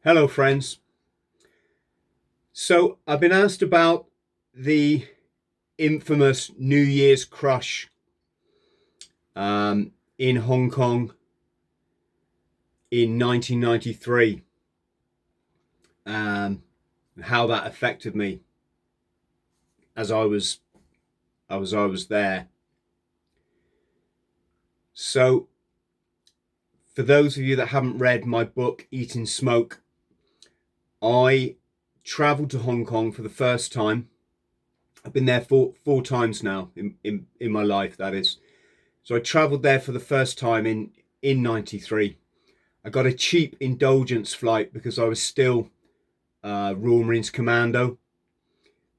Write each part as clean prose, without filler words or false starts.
Hello, friends. So I've been asked about the infamous New Year's crush in Hong Kong in 1993, how that affected me as I was there. So for those of you that haven't read my book, Eat and Smoke, I traveled to Hong Kong for the first time. I've been there four times now in my life, that is. So I traveled there for the first time in 93. I got a cheap indulgence flight because I was still Royal Marines Commando.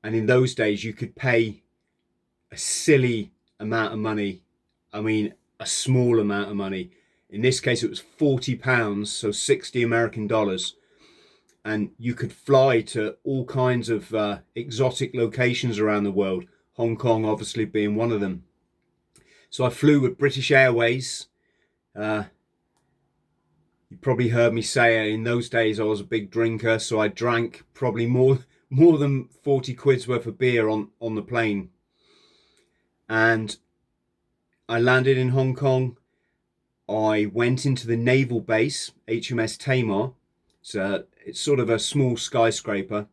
And in those days, you could pay a silly amount of money. I mean, a small amount of money. In this case, it was £40, so 60 American dollars. And you could fly to all kinds of exotic locations around the world, Hong Kong obviously being one of them. So I flew with British Airways. You probably heard me say in those days I was a big drinker, so I drank probably more than 40 quid's worth of beer on the plane. And I landed in Hong Kong. I went into the naval base, HMS Tamar. It's sort of a small skyscraper.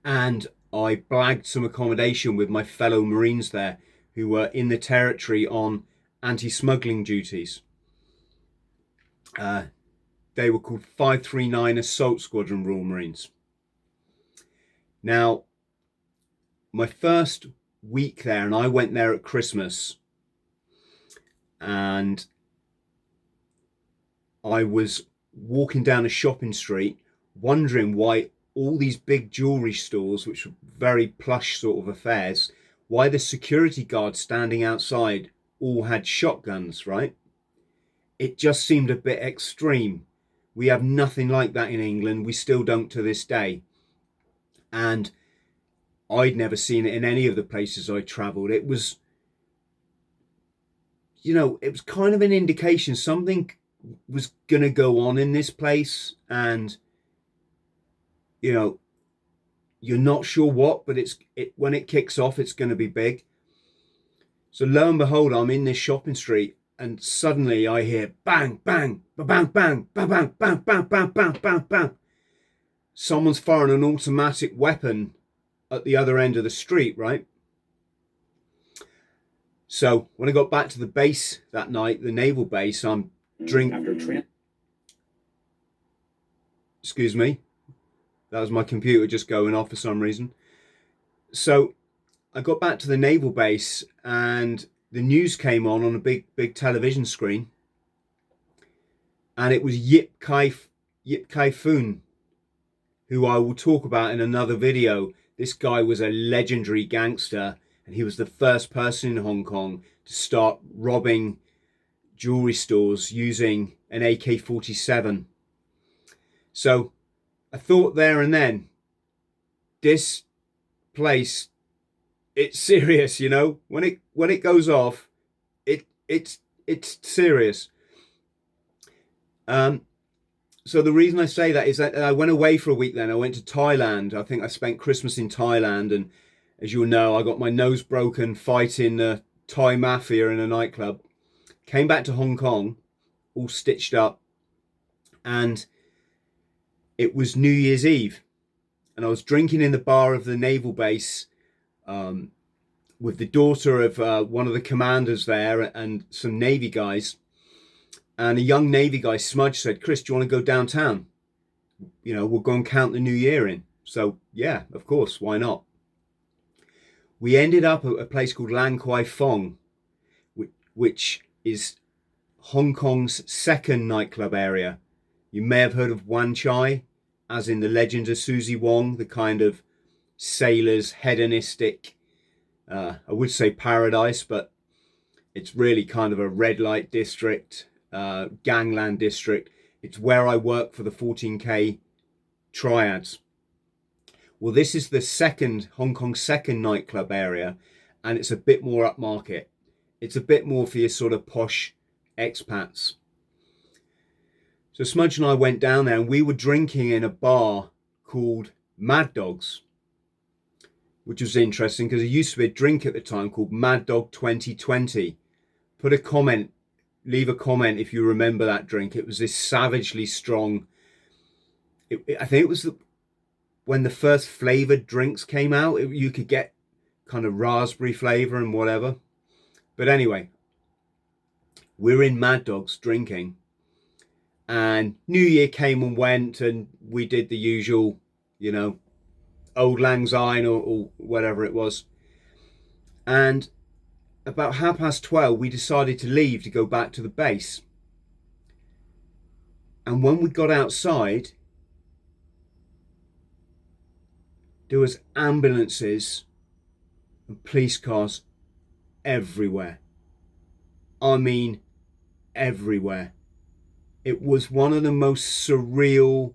And I blagged some accommodation with my fellow Marines there who were in the territory on anti-smuggling duties. They were called 539 Assault Squadron Royal Marines. Now, my first week there, and I went there at Christmas, and I was walking down a shopping street wondering why all these big jewelry stores, which were very plush sort of affairs, why the security guards standing outside all had shotguns, right? It just seemed a bit extreme. We have nothing like that in England. We still don't to this day. And I'd never seen it in any of the places I travelled. It was, it was kind of an indication something was going to go on in this place. And, you're not sure what, but when it kicks off, it's going to be big. So lo and behold, I'm in this shopping street, and suddenly I hear bang, bang, bang, bang, bang, bang, bang, bang, bang, bang, bang, bang. Someone's firing an automatic weapon at the other end of the street, right? So when I got back to the base that night, the naval base, I'm drinking. Excuse me. That was my computer just going off for some reason. So I got back to the naval base and the news came on a big television screen. And it was Yip Kai Foon, who I will talk about in another video. This guy was a legendary gangster, and he was the first person in Hong Kong to start robbing jewelry stores using an AK-47. So I thought there and then, this place, it's serious, When it goes off, it's serious. So the reason I say that is that I went away for a week then. I went to Thailand. I think I spent Christmas in Thailand. And as you'll know, I got my nose broken fighting the Thai mafia in a nightclub. Came back to Hong Kong, all stitched up. And it was New Year's Eve. And I was drinking in the bar of the naval base with the daughter of one of the commanders there and some Navy guys. And a young Navy guy, Smudge, said, "Chris, do you want to go downtown? We'll go and count the new year in." So, yeah, of course, why not? We ended up at a place called Lan Kwai Fong, which is Hong Kong's second nightclub area. You may have heard of Wan Chai, as in the legend of Susie Wong, the kind of sailors, hedonistic, I would say paradise, but it's really kind of a red light district. Gangland district. It's where I work for the 14K Triads. Well, this is the Hong Kong's second nightclub area, and it's a bit more upmarket. It's a bit more for your sort of posh expats. So Smudge and I went down there and we were drinking in a bar called Mad Dogs, which was interesting because there used to be a drink at the time called Mad Dog 2020. Put a comment, leave a comment if you remember that drink. It was this savagely strong, I think it was when the first flavored drinks came out, you could get kind of raspberry flavor and whatever. But anyway, we're in Mad Dogs drinking, and New Year came and went, and we did the usual, you know, Old Lang Syne or whatever it was. And about 12:30, we decided to leave to go back to the base. And when we got outside, there was ambulances and police cars everywhere. I mean, everywhere. It was one of the most surreal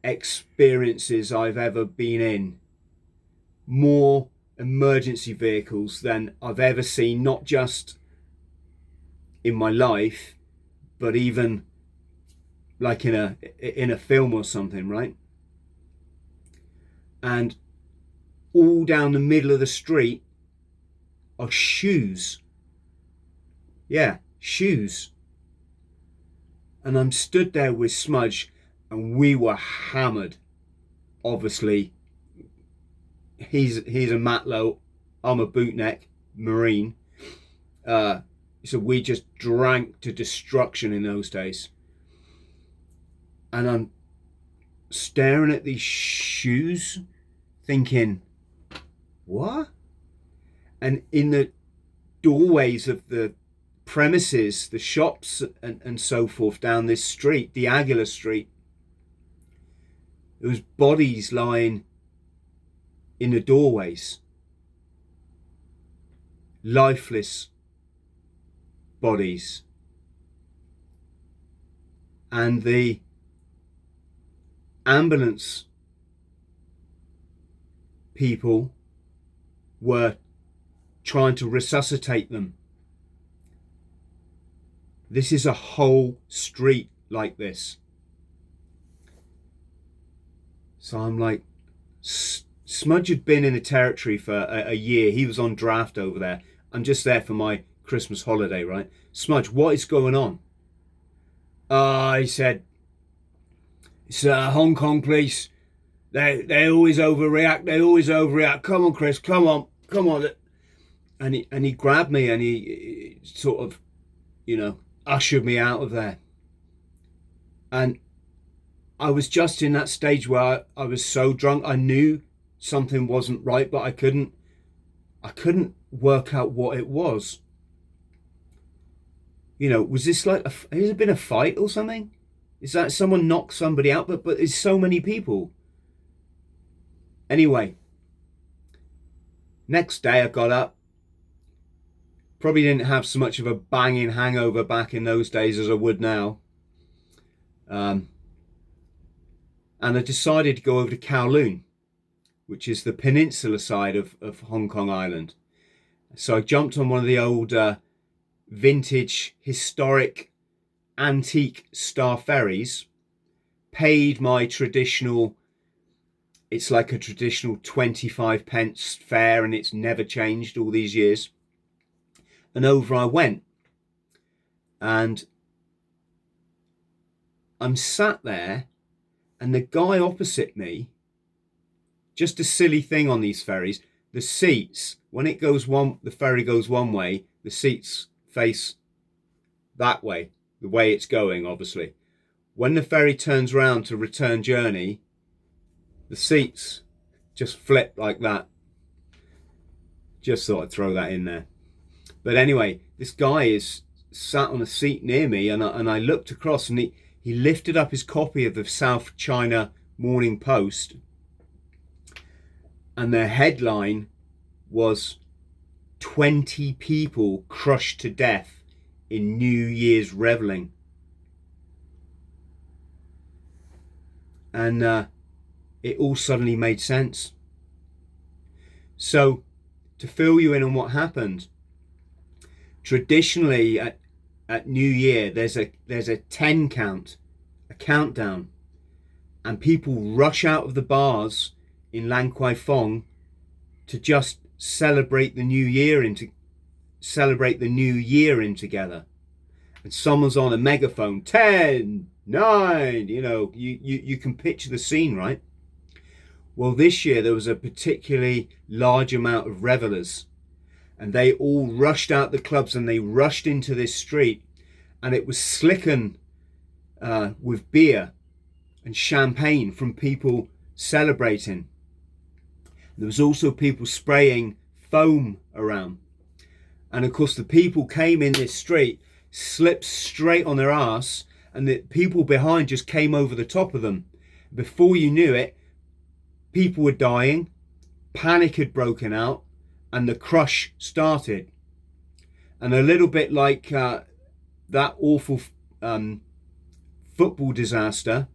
experiences I've ever been in. More emergency vehicles than I've ever seen, not just in my life, but even like in a film or something, right? And all down the middle of the street are shoes. Yeah, shoes. And I'm stood there with Smudge, and we were hammered. Obviously, he's a matlow, I'm a bootneck marine. So we just drank to destruction in those days. And I'm staring at these shoes, thinking, what? And in the doorways of the premises, the shops and so forth down this street, Diagula Street, there was bodies lying in the doorways, lifeless bodies. And the ambulance people were trying to resuscitate them. This is a whole street like this. So I'm like, Smudge had been in the territory for a year. He was on draft over there. I'm just there for my Christmas holiday, right? Smudge, what is going on? He said, it's Hong Kong police. They always overreact. They always overreact. Come on, Chris. Come on. And he grabbed me and he sort of, you know, ushered me out of there. And I was just in that stage where I was so drunk. I knew something wasn't right, but I couldn't work out what it was. You know, was this like has it been a fight or something? Is that someone knocked somebody out? But there's so many people. Anyway, next day I got up. Probably didn't have so much of a banging hangover back in those days as I would now. And I decided to go over to Kowloon, which is the peninsula side of Hong Kong Island. So I jumped on one of the old vintage, historic, antique Star ferries, paid my traditional, it's like a traditional 25 pence fare, and it's never changed all these years. And over I went. And I'm sat there, and the guy opposite me, just a silly thing on these ferries, the seats, when it goes the ferry goes one way, the seats face that way, the way it's going, obviously. When the ferry turns round to return journey, the seats just flip like that. Just thought I'd throw that in there. But anyway, this guy is sat on a seat near me, and I looked across, and he lifted up his copy of the South China Morning Post, and their headline was 20 people crushed to death in New Year's revelling. And it all suddenly made sense. So, to fill you in on what happened, traditionally at New Year there's a 10 count a countdown, and people rush out of the bars in Lan Kwai Fong to just celebrate the new year in together. And someone's on a megaphone, 10, 9, you can picture the scene, right? Well, this year there was a particularly large amount of revelers, and they all rushed out the clubs and they rushed into this street, and it was slicken with beer and champagne from people celebrating. There was also people spraying foam around. And of course the people came in this street, slipped straight on their ass, and the people behind just came over the top of them. Before you knew it, people were dying, panic had broken out, and the crush started. And a little bit like that awful football disaster,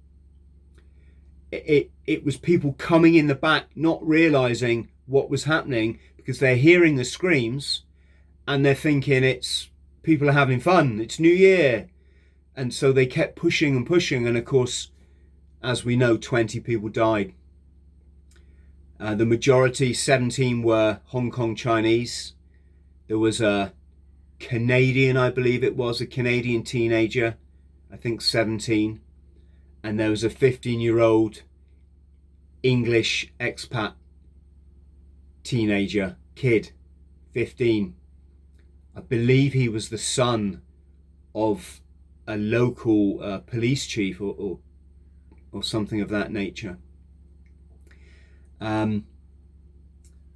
it was people coming in the back, not realizing what was happening, because they're hearing the screams and they're thinking it's people are having fun, it's New Year. And so they kept pushing and pushing, and of course, as we know, 20 people died. The majority, 17, were Hong Kong Chinese. There was a Canadian, I believe it was, a Canadian teenager, I think 17. And there was a 15-year-old English expat teenager, kid, 15. I believe he was the son of a local police chief or something of that nature. And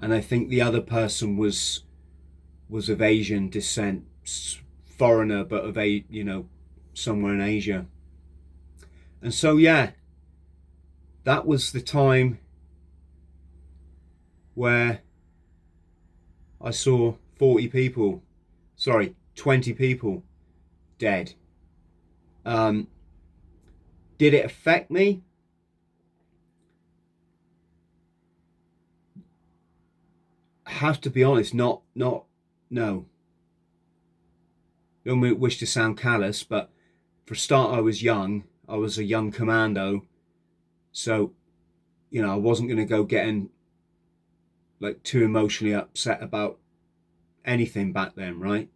I think the other person was of Asian descent, foreigner, but of somewhere in Asia. And so, yeah, that was the time where I saw 20 people dead. Did it affect me? I have to be honest, no. Don't wish to sound callous, but for a start, I was young. I was a young commando, so I wasn't going to go getting too emotionally upset about anything back then, right?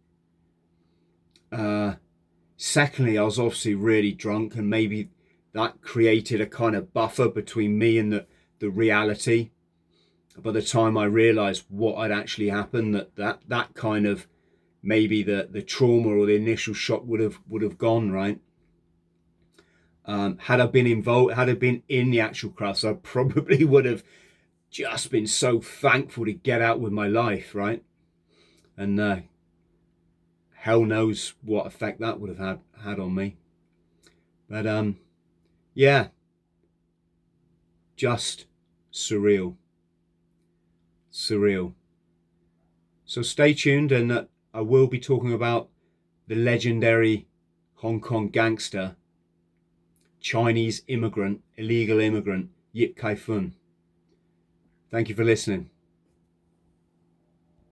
Secondly, I was obviously really drunk, and maybe that created a kind of buffer between me and the reality. By the time I realized what had actually happened, that kind of, maybe the trauma or the initial shock would have gone, right? Had I been involved, had I been in the actual crash, I probably would have just been so thankful to get out with my life, right? And hell knows what effect that would have had on me. But yeah, just surreal. So stay tuned, and I will be talking about the legendary Hong Kong gangster, Chinese immigrant, illegal immigrant, Yip Kai Fun. Thank you for listening.